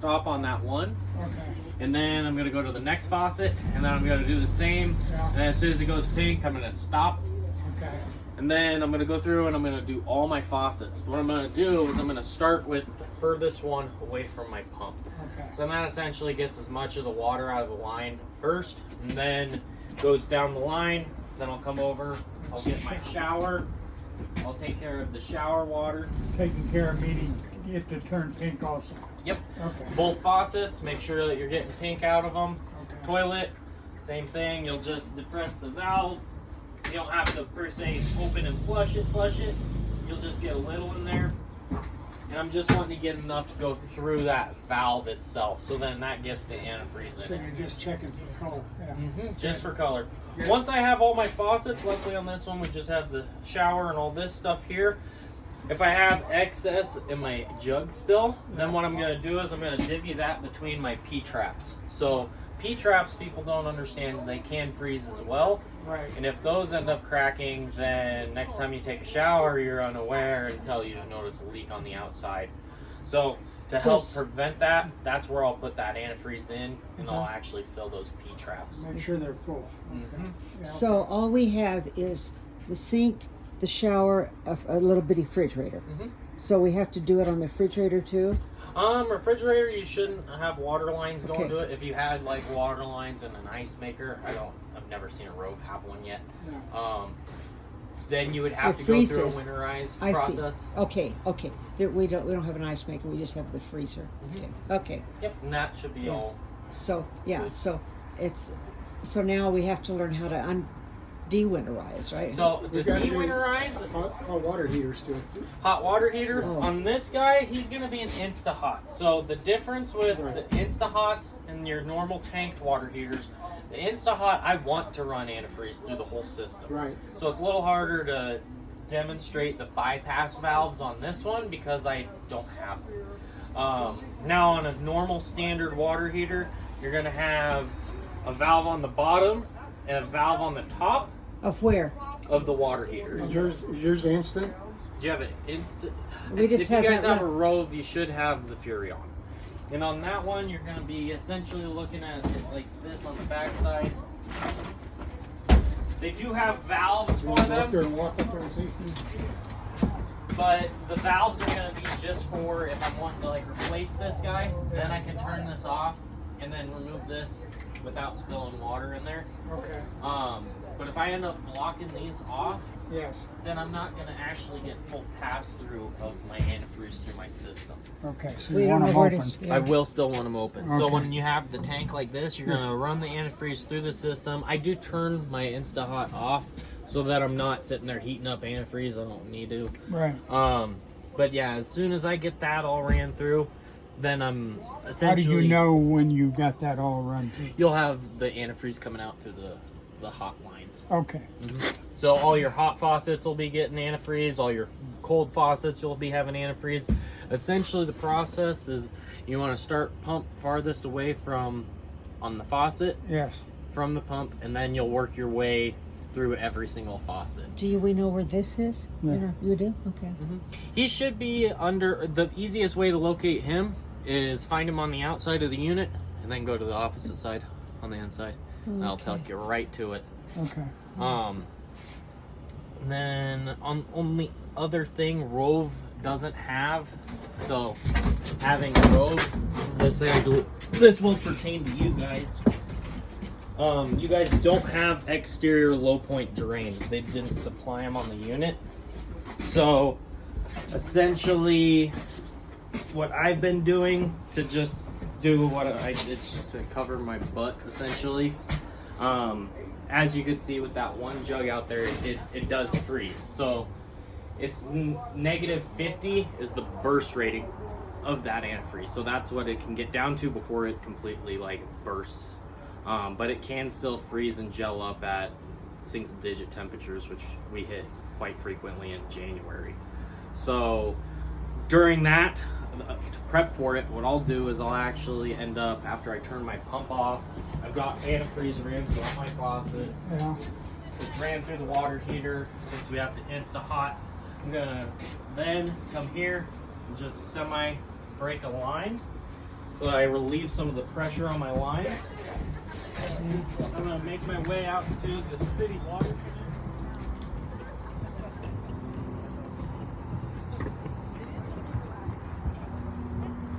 stop on that one. Okay. And then I'm gonna go to the next faucet, and then I'm gonna do the same. Yeah. And as soon as it goes pink, I'm gonna stop. Okay. And then I'm gonna go through and I'm gonna do all my faucets. What I'm gonna do is I'm gonna start with the furthest one away from my pump. Okay. So that essentially gets as much of the water out of the line first, and then goes down the line. Then I'll come over, I'll get my shower, I'll take care of the shower water. Taking care of meeting it to turn pink also. Yep. Okay. Both faucets, make sure that you're getting pink out of them. Okay. Toilet, same thing. You'll just depress the valve. You don't have to per se open and flush it. You'll just get a little in there. And I'm just wanting to get enough to go through that valve itself. So then that gets the antifreeze So in it. you're just checking for color. Yeah. Just for color. Once I have all my faucets, luckily on this one we just have the shower and all this stuff here. If I have excess in my jug still, then what I'm going to do is I'm going to divvy that between my P-traps. So P-traps, people don't understand, they can freeze as well. Right. And if those end up cracking, then next time you take a shower, you're unaware until you notice a leak on the outside. So to help prevent that, that's where I'll put that antifreeze in, and I'll actually fill those P-traps. Make sure they're full. Okay. Yeah. So all we have is the sink, the shower, a little bitty refrigerator. So we have to do it on the refrigerator too? Refrigerator, you shouldn't have water lines going Okay. to it. If you had like water lines and an ice maker, I've never seen a Rove have one yet. Yeah. Then you would have It to go through a freezes. winterize I process. see. Okay. We don't have an ice maker. We just have the freezer. Okay. Yep, and that should be all. So yeah. Good. So now we have to learn how to de-winterize, right? So to We gotta do de-winterize, hot water heaters too. hot water heater Oh. on this guy, he's gonna be an Insta-Hot. So the difference with Right. the Insta-Hots and your normal tanked water heaters, the Insta-Hot, I want to run antifreeze through the whole system. Right. So it's a little harder to demonstrate the bypass valves on this one because I don't have them. Now on a normal standard water heater, you're gonna have a valve on the bottom and a valve on the top Of where? of the water heater. Is yours instant? Do you have an instant? We just if you have guys that have a one. Rove, you should have the Furion. And on that one, you're going to be essentially looking at it like this on the back side. They do have valves for Walk there them, and walk up there and see. but the valves are going to be just for if I'm wanting to like replace this guy, then I can turn this off and then remove this without spilling water in there. Okay. But if I end up blocking these off, Yes. then I'm not going to actually get full pass-through of my antifreeze through my system. Okay. So We you don't want know them where it open. is. Yeah. I will still want them open. So Okay. when you have the tank like this, you're going to run the antifreeze through the system. I do turn my Insta-Hot off so that I'm not sitting there heating up antifreeze. I don't need to. Right. But yeah, as soon as I get that all ran through, then I'm How do essentially... you know when you got that all run through? You'll have the antifreeze coming out through the hot lines. Okay. So all your hot faucets will be getting antifreeze. All your cold faucets you'll be having antifreeze. Essentially, the process is you want to start pump farthest away from on the faucet Yes. from the pump, and then you'll work your way through every single faucet. We know where this is? Yeah. You do? Okay. He should be under. The easiest way to locate him is find him on the outside of the unit, and then go to the opposite side on the inside. That'll take you right to it. Okay. And then on the other thing Rove doesn't have, so having a Rove, this will pertain to you guys. You guys don't have exterior low point drains. They didn't supply them on the unit. So essentially what I've been doing to just do what I did just to cover my butt essentially. As you can see with that one jug out there, it does freeze. So it's negative 50 is the burst rating of that antifreeze. So that's what it can get down to before it completely like bursts. But it can still freeze and gel up at single digit temperatures, which we hit quite frequently in January. So during that, to prep for it, what I'll do is I'll actually end up, after I turn my pump off, I've got antifreeze ran through all my faucets. Yeah. It's ran through the water heater since we have to Insta-Hot. I'm gonna then come here and just semi break a line. so that I relieve some of the pressure on my lines. I'm gonna make my way out to the city water.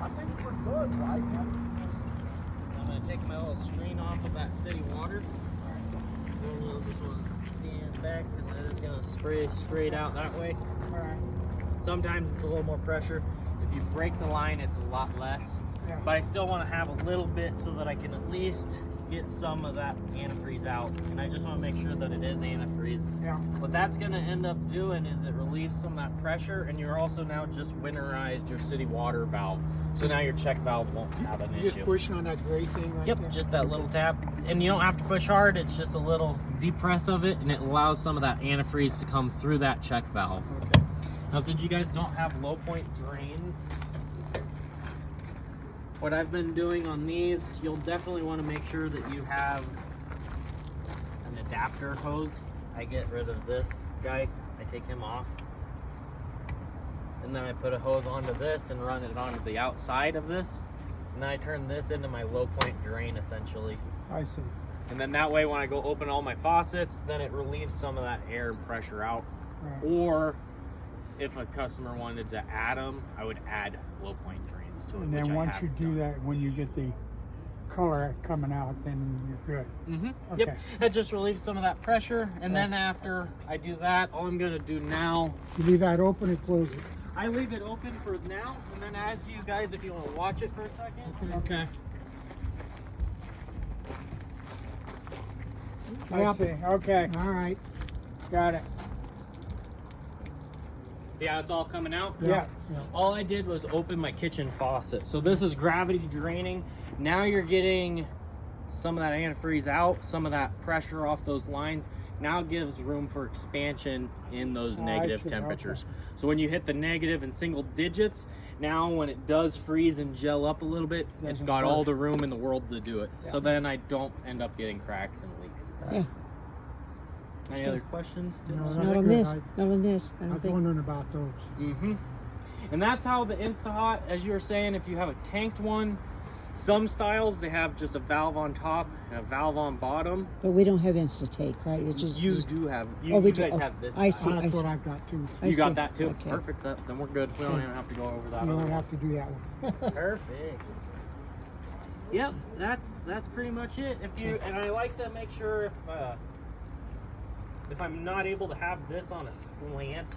I think we're good, right? I'm gonna take my little screen off of that city water. And you'll just want to stand back because it is gonna spray straight out that way. All right. Sometimes it's a little more pressure. If you break the line, it's a lot less. Yeah. But I still want to have a little bit so that I can at least get some of that antifreeze out. And I just want to make sure that it is antifreeze. Yeah. What that's going to end up doing is it relieves some of that pressure, and you're also now just winterized your city water valve. So now your check valve won't have an issue. Just pushing on that gray thing right Yep, there? just that little tap. And you don't have to push hard, it's just a little deep press of it, and it allows some of that antifreeze to come through that check valve. Okay. Now, since you guys don't have low point drains, what I've been doing on these, you'll definitely want to make sure that you have an adapter hose. I get rid of this guy, I take him off. And then I put a hose onto this and run it onto the outside of this. And then I turn this into my low point drain, essentially. I see. And then that way when I go open all my faucets, then it relieves some of that air and pressure out. Right. Or if a customer wanted to add them, I would add low point drains to it. And then once you do that, when you get the color coming out, then you're good. Mm-hmm. Okay. Yep. That just relieves some of that pressure. And then after I do that, all I'm gonna do now, You leave that open and close it. I leave it open for now, and then as you guys, if you want to watch it for a second. Okay. I Yep. see. Okay. All right. Got it. See how it's all coming out? Yeah. All I did was open my kitchen faucet. So this is gravity draining. Now you're getting some of that antifreeze out, some of that pressure off those lines. Now it gives room for expansion in those negative see. temperatures. Okay. So when you hit the negative in single digits, now when it does freeze and gel up a little bit, it's Doesn't got all burst. the room in the world to do it. Yeah. So then I don't end up getting cracks and leaks. Yeah. Any other questions? No, Not that's on good. this. Not on this. I I don't was think. wondering about those. Mm-hmm. And that's how the InstaHot, as you were saying, if you have a tanked one, some styles they have just a valve on top and a valve on bottom. But we don't have Insta-Take, right? It's just You do have. You, Oh, we you do. guys Oh, have this. I style. see. That's what I've got too. I You got see. that too. Okay. Perfect. Then we're good. We don't Okay. even have to go over that. You other don't one. have to do that one. Perfect. Yep, that's pretty much it. If you and I like to make sure if I'm not able to have this on a slant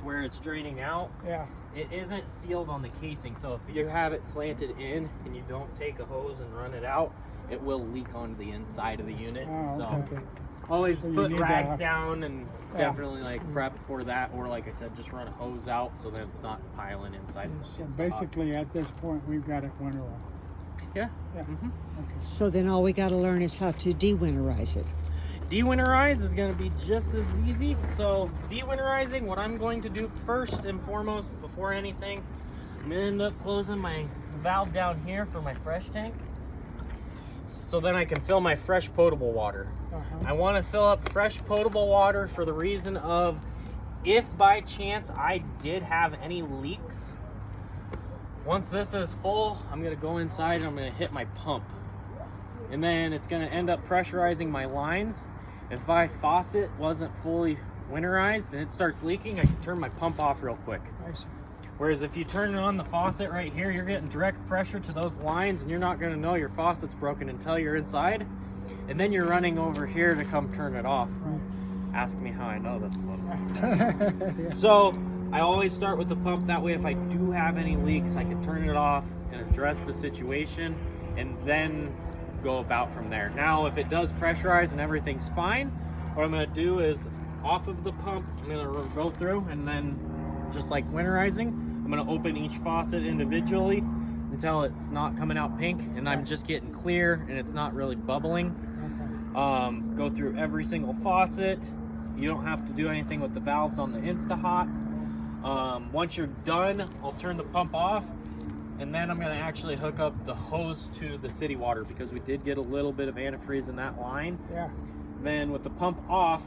where it's draining out, Yeah. it isn't sealed on the casing. So if you have it slanted in and you don't take a hose and run it out, it will leak onto the inside of the unit. Oh, so okay. always So you put need rags that. down and Yeah. definitely like prep for that, or like I said, just run a hose out so that it's not piling inside. So the basically, at this point, we've got it winterized. yeah. Yeah. Mm-hmm. Okay. So then all we got to learn is how to de-winterize it. Dewinterize is going to be just as easy. So dewinterizing, what I'm going to do first and foremost before anything, I'm going to end up closing my valve down here for my fresh tank. So then I can fill my fresh potable water. I want to fill up fresh potable water for the reason of if by chance I did have any leaks, once this is full, I'm going to go inside and I'm going to hit my pump. And then it's going to end up pressurizing my lines. If my faucet wasn't fully winterized and it starts leaking, I can turn my pump off real quick. I see. Whereas if you turn on the faucet right here, you're getting direct pressure to those lines and you're not going to know your faucet's broken until you're inside. And then you're running over here to come turn it off. Right. Ask me how I know this one. So I always start with the pump. That way if I do have any leaks, I can turn it off and address the situation and then go about from there. Now if it does pressurize and everything's fine, what I'm going to do is off of the pump, I'm going to go through and then just like winterizing, I'm going to open each faucet individually until it's not coming out pink and I'm just getting clear and it's not really bubbling. Go through every single faucet. You don't have to do anything with the valves on the InstaHot. Once you're done, I'll turn the pump off and then I'm going to actually hook up the hose to the city water because we did get a little bit of antifreeze in that line. Yeah. Then with the pump off,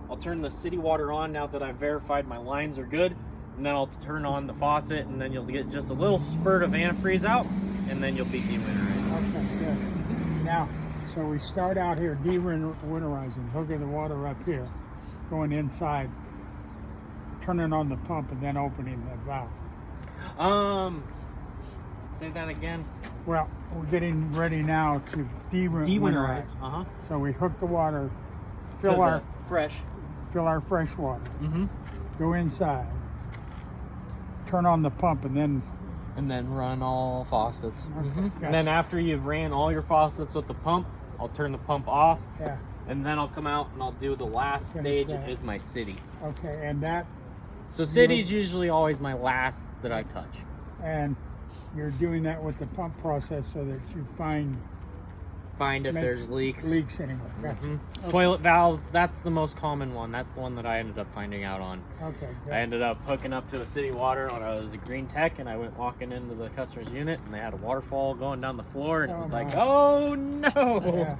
I'll turn the city water on now that I've verified my lines are good. and then I'll turn on the faucet, and then you'll get just a little spurt of antifreeze out, and then you'll be dewinterized. Okay, good. Now, so we start out here dewinterizing, hooking the water up here, going inside, turning on the pump, and then opening the valve. Say that again. Well, we're getting ready now to dewinterize. So we hook the water, fill our fresh water, go inside, turn on the pump, and then run all faucets. Gotcha. And then after you've ran all your faucets with the pump, I'll turn the pump off. Yeah. And then I'll come out and I'll do the last Finish stage that. is my city. Okay, and that, So city's usually always my last that I touch. and you're doing that with the pump process so that you find If there's leaks. leaks anywhere. Gotcha. Toilet valves, that's the most common one. That's the one that I ended up finding out on. Okay, good. I ended up hooking up to the city water when I was a green tech, and I went walking into the customer's unit, and they had a waterfall going down the floor, and it was like, oh no! Yeah.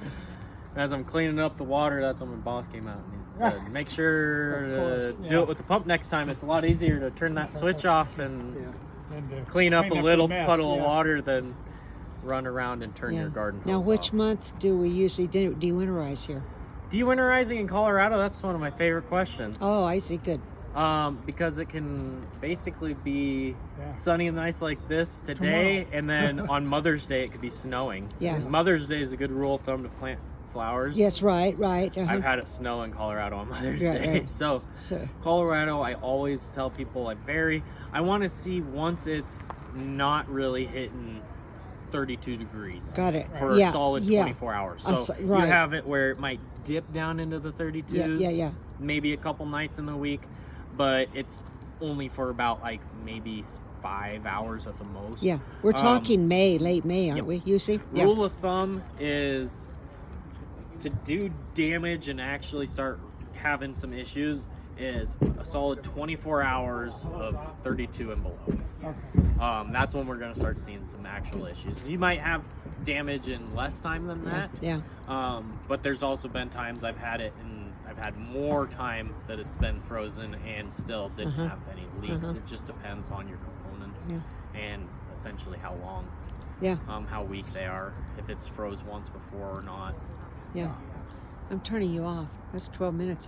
As I'm cleaning up the water, that's when my boss came out and he said, make sure Of to course, do it with the pump next time. It's a lot easier to turn that switch off and And to clean up a the little mess, puddle of yeah. water than run around and turn Yeah. your garden hose Now, which off. month do we usually dewinterize here? Dewinterizing in Colorado, that's one of my favorite questions. Oh, I see. Good. Because it can basically be Yeah. sunny and nice like this today, and then on Mother's Day it could be snowing. Yeah. Mother's Day is a good rule of thumb to plant flowers. Yes, right. I've had it snow in Colorado on Mother's Yeah, Day. right. So So, Colorado, I always tell people I want to see once it's not really hitting 32 degrees got it. for yeah, a solid yeah. 24 hours. I'm So so- you right. have it where it might dip down into the 32s. Yeah. Maybe a couple nights in the week, but it's only for about like maybe 5 hours at the most. Yeah. We're talking May, late May, aren't yep. we? You see? Yeah. Rule of thumb is to do damage and actually start having some issues is a solid 24 hours of 32 and below. Okay. That's when we're going to start seeing some actual issues. You might have damage in less time than that. Yeah. But there's also been times I've had it and I've had more time that it's been frozen and still didn't have any leaks. It just depends on your components and essentially how long, how weak they are, if it's froze once before or not. Yeah. I'm turning you off. That's 12 minutes.